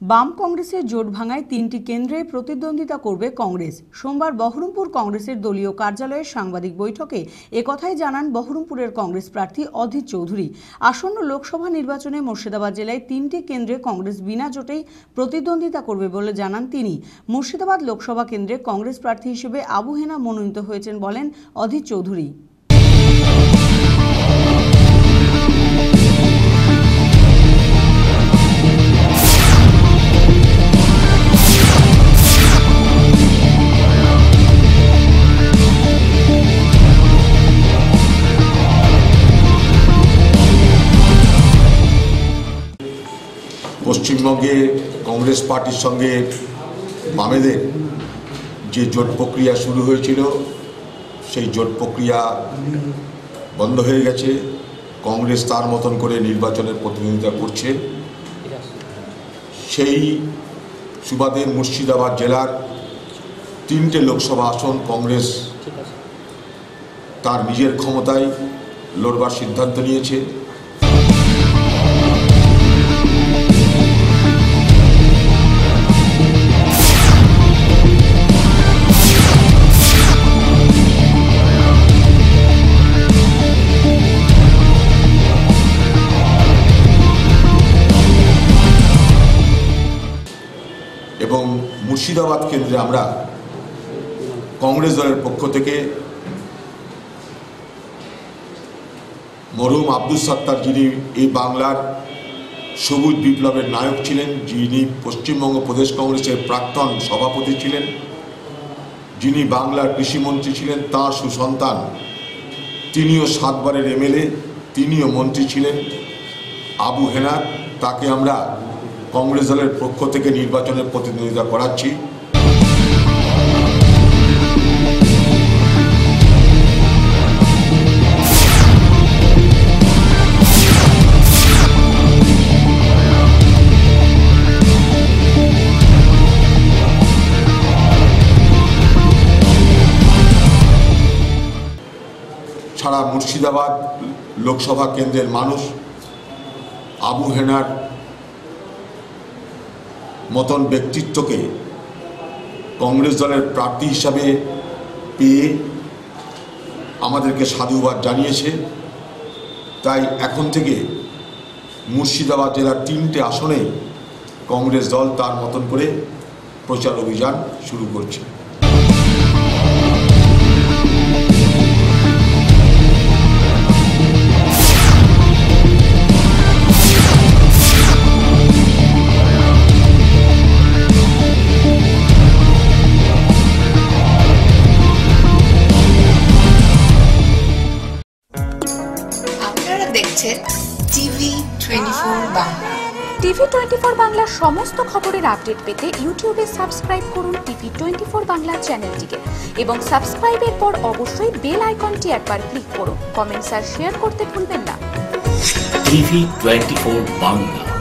বাম কংগ্রেসের জোট ভাঙায় ৩টি কেন্দ্রে প্রতিদ্বন্দ্বিতা করবে কংগ্রেস। সোমবার বহরমপুর কংগ্রেসের দলীয় কার্যালয়ে সাংবাদিক বৈঠকে একথাই জানান বহরমপুরের কংগ্রেস প্রার্থী অধীর চৌধুরী। আসন্ন লোকসভা নির্বাচনে মুর্শিদাবাদ জেলায় ৩টি কেন্দ্রে কংগ্রেস বিনা জোটেই প্রতিদ্বন্দ্বিতা করবে বলে জানান তিনি। মুর্শিদাবাদ লোকসভা কেন্দ্রে কংগ্রেস প্রার্থী হিসেবে আবু হেনা মনোনীত হয়েছেন বলেন অধীর চৌধুরী। পশ্চিমবঙ্গে কংগ্রেস পার্টির সঙ্গে বামেদের যে জোট প্রক্রিয়া শুরু হয়েছিল সেই জোট প্রক্রিয়া বন্ধ হয়ে গেছে। কংগ্রেস তার মতন করে নির্বাচনের প্রতিদ্বন্দ্বিতা করছে। সেই সুবাদে মুর্শিদাবাদ জেলার 3টে লোকসভা আসন কংগ্রেস তার নিজের ক্ষমতায় লড়বার সিদ্ধান্ত নিয়েছে। এবং মুর্শিদাবাদ কেন্দ্রে আমরা কংগ্রেস দলের পক্ষ থেকে মরহুম আব্দুল সত্তার, যিনি এই বাংলার সবুজ বিপ্লবের নায়ক ছিলেন, যিনি পশ্চিমবঙ্গ প্রদেশ কংগ্রেসের প্রাক্তন সভাপতি ছিলেন, যিনি বাংলার কৃষিমন্ত্রী ছিলেন, তাঁর সুসন্তান, তিনিও 7 বারের এমএলএ, তিনিও মন্ত্রী ছিলেন, আবু হেনা, তাকে আমরা কংগ্রেস দলের পক্ষ থেকে নির্বাচনের প্রতিদ্বন্দ্বিতা করাচ্ছি। সারা মুর্শিদাবাদ লোকসভা কেন্দ্রের মানুষ আবু হেনার মতন ব্যক্তিত্বকে কংগ্রেস দলের প্রার্থী হিসাবে পেয়ে আমাদেরকে সাধুবাদ জানিয়েছে। তাই এখন থেকে মুর্শিদাবাদ জেলার 3টে আসনে কংগ্রেস দল তার মতন করে প্রচার অভিযান শুরু করছে। টিভি24 বাংলার সমস্ত খবরের আপডেট পেতে ইউটিউবে সাবস্ক্রাইব করুন টিভি24 বাংলা চ্যানেলটিকে এবং সাবস্ক্রাইবের পর অবশ্যই বেল আইকনটি একবার ক্লিক করুন। কমেন্টস আর শেয়ার করতে ভুলবেন না। টিভি24 বাংলা।